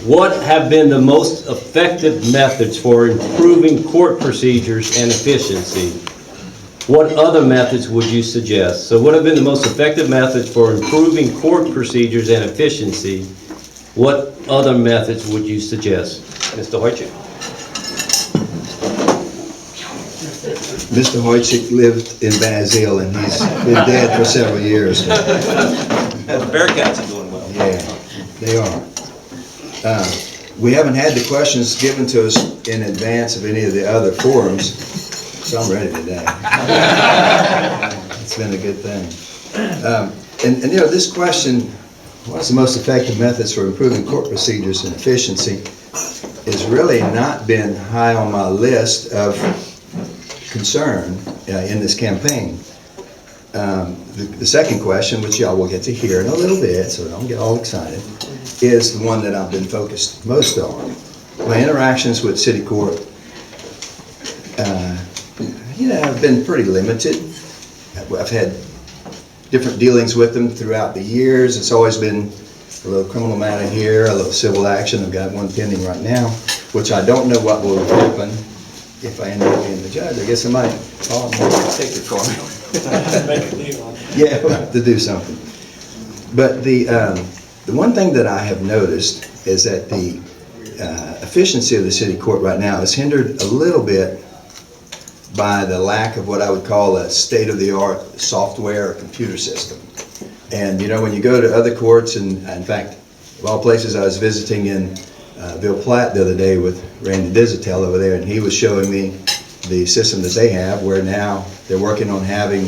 What have been the most effective methods for improving court procedures and efficiency? What other methods would you suggest? So what have been the most effective methods for improving court procedures and efficiency? What other methods would you suggest? Mr. Hoychick. Mr. Hoychick lived in Basile, and he's been dead for several years. The Bearcats are doing well. Yeah, they are. We haven't had the questions given to us in advance of any of the other forums, so I'm ready today. It's been a good thing. And you know, this question, what's the most effective methods for improving court procedures and efficiency, has really not been high on my list of concern in this campaign. The second question, which y'all will get to hear in a little bit, so don't get all excited, is the one that I've been focused most on. My interactions with city court, you know, have been pretty limited. I've had different dealings with them throughout the years. It's always been a little criminal matter here, a little civil action. I've got one pending right now, which I don't know what will happen if I end up being the judge. I guess I might call him and take it for me. Yeah, we'll have to do something. But the one thing that I have noticed is that the efficiency of the city court right now is hindered a little bit by the lack of what I would call a state-of-the-art software or computer system. And you know, when you go to other courts, and in fact, of all places, I was visiting in Ville Platte the other day with Randy Dizitel over there, and he was showing me the system that they have, where now they're working on having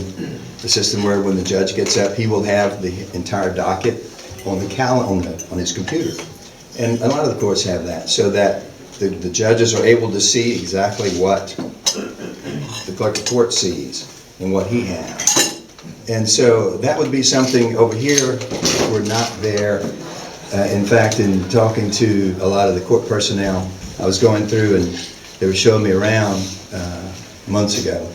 the system where when the judge gets up, he will have the entire docket on the calendar on his computer. And a lot of the courts have that, so that the judges are able to see exactly what the clerk of court sees and what he has. And so that would be something over here. We're not there. In fact, in talking to a lot of the court personnel, I was going through and they were showing me around months ago.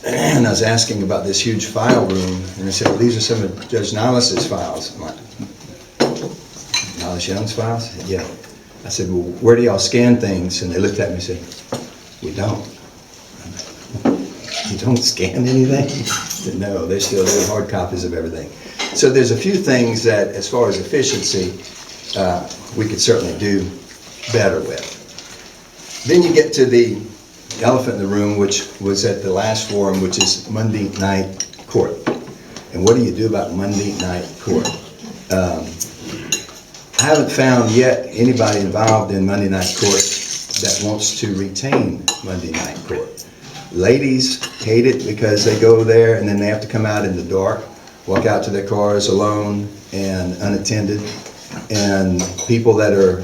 And I was asking about this huge file room, and they said, well, these are some of Judge Nilas's files. I'm like, Nilas Young's files? I said, yeah. I said, well, where do y'all scan things? And they looked at me and said, we don't. You don't scan anything? I said, no, they're still doing hard copies of everything. So there's a few things that, as far as efficiency, we could certainly do better with. Then you get to the elephant in the room, which was at the last forum, which is Monday night court. And what do you do about Monday night court? I haven't found yet anybody involved in Monday night court that wants to retain Monday night court. Ladies hate it because they go there and then they have to come out in the dark, walk out to their cars alone and unattended. And people that are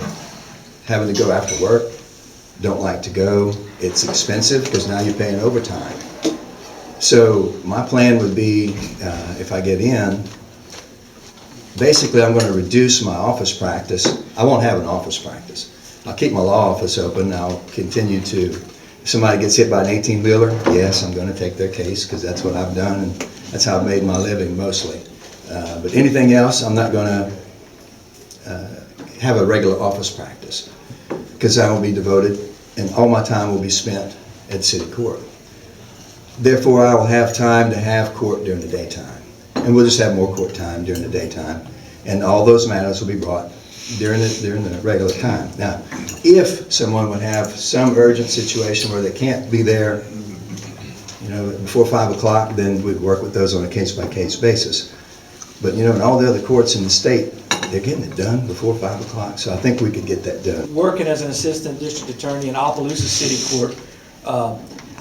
having to go after work don't like to go. It's expensive because now you're paying overtime. So my plan would be, if I get in, basically I'm going to reduce my office practice. I won't have an office practice. I'll keep my law office open. I'll continue to, if somebody gets hit by an 18-wheeler, yes, I'm going to take their case because that's what I've done and that's how I've made my living mostly. But anything else, I'm not going to have a regular office practice because I will be devoted and all my time will be spent at city court. Therefore, I will have time to have court during the daytime. And we'll just have more court time during the daytime. And all those matters will be brought during the regular time. Now, if someone would have some urgent situation where they can't be there, you know, before 5 o'clock, then we'd work with those on a case-by-case basis. But, you know, in all the other courts in the state, they're getting it done before 5 o'clock, so I think we could get that done. Working as an assistant district attorney in Opelousas City Court,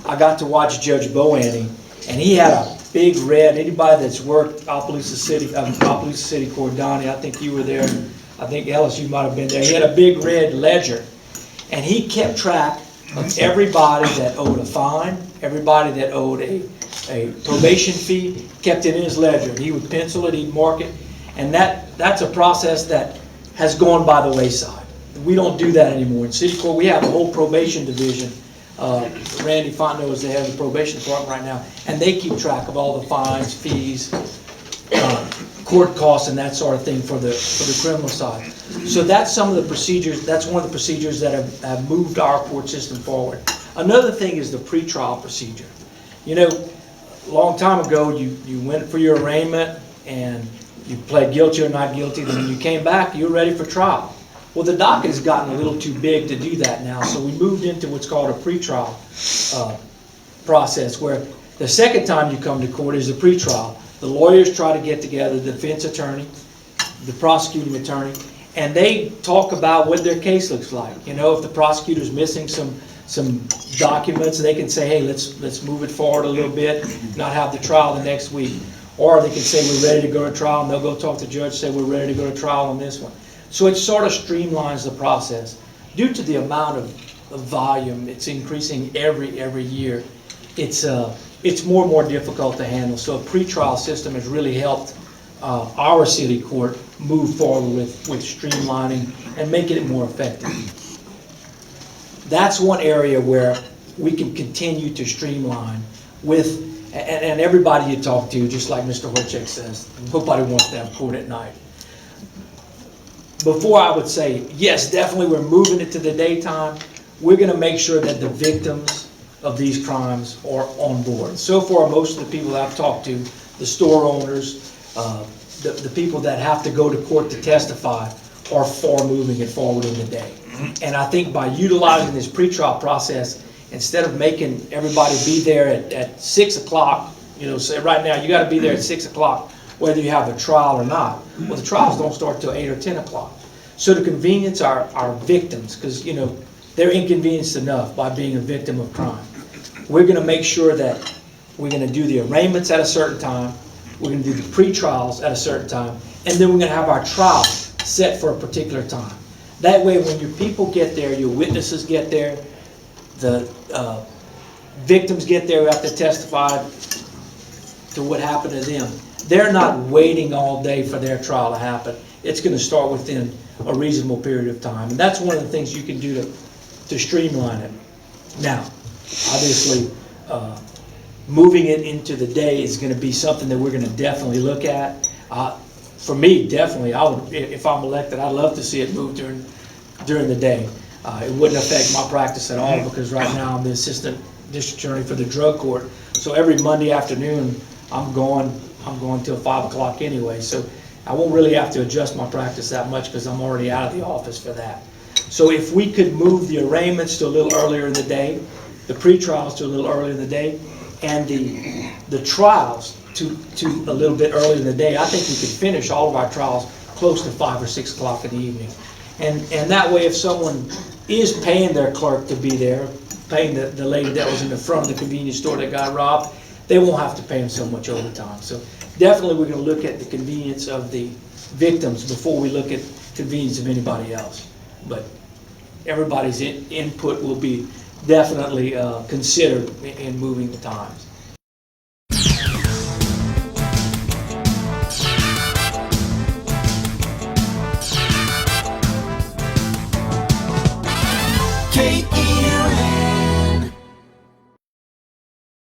I got to watch Judge Boanny, and he had a big red, anybody that's worked Opelousas City Court, Donnie, I think you were there, I think Ellis, you might have been there, he had a big red ledger, and he kept track of everybody that owed a fine, everybody that owed a probation fee, kept it in his ledger. He would pencil it, he'd mark it, and that's a process that has gone by the wayside. We don't do that anymore. In city court, we have a whole probation division. Randy Fontenot is the head of the probation department right now, and they keep track of all the fines, fees, court costs and that sort of thing for the criminal side. So that's some of the procedures, that's one of the procedures that have moved our court system forward. Another thing is the pretrial procedure. You know, a long time ago, you went for your arraignment and you pled guilty or not guilty, then when you came back, you were ready for trial. Well, the docket has gotten a little too big to do that now, so we moved into what's called a pretrial process, where the second time you come to court is a pretrial. The lawyers try to get together, the defense attorney, the prosecuting attorney, and they talk about what their case looks like. You know, if the prosecutor's missing some documents, they can say, hey, let's move it forward a little bit, not have the trial the next week. Or they can say we're ready to go to trial, and they'll go talk to the judge, say we're ready to go to trial on this one. So it sort of streamlines the process. Due to the amount of volume, it's increasing every year. It's more and more difficult to handle. So a pretrial system has really helped our city court move forward with streamlining and making it more effective. That's one area where we can continue to streamline with, and everybody you talk to, just like Mr. Hoychick says, nobody wants to have court at night. Before I would say, yes, definitely we're moving it to the daytime, we're going to make sure that the victims of these crimes are on board. So far, most of the people that I've talked to, the store owners, the people that have to go to court to testify, are for moving it forward in the day. And I think by utilizing this pretrial process, instead of making everybody be there at 6 o'clock, you know, say right now, you got to be there at 6 o'clock, whether you have a trial or not. Well, the trials don't start till 8 or 10 o'clock. So to convenience our victims, because, you know, they're inconvenienced enough by being a victim of crime. We're going to make sure that we're going to do the arraignments at a certain time, we're going to do the pre-trials at a certain time, and then we're going to have our trials set for a particular time. That way, when your people get there, your witnesses get there, the victims get there who have to testify to what happened to them, they're not waiting all day for their trial to happen. It's going to start within a reasonable period of time. And that's one of the things you can do to streamline it. Now, obviously, moving it into the day is going to be something that we're going to definitely look at. For me, definitely, I would, if I'm elected, I'd love to see it moved during the day. It wouldn't affect my practice at all, because right now I'm the assistant district attorney for the drug court. So every Monday afternoon, I'm going till 5 o'clock anyway. So I won't really have to adjust my practice that much, because I'm already out of the office for that. So if we could move the arraignments to a little earlier in the day, the pre-trials to a little earlier in the day, and the trials to a little bit earlier in the day, I think we could finish all of our trials close to 5 or 6 o'clock in the evening. And that way, if someone is paying their clerk to be there, paying the lady that was in the front of the convenience store that got robbed, they won't have to pay them so much overtime. So definitely we're going to look at the convenience of the victims before we look at convenience of anybody else. But everybody's input will be definitely considered in moving the times.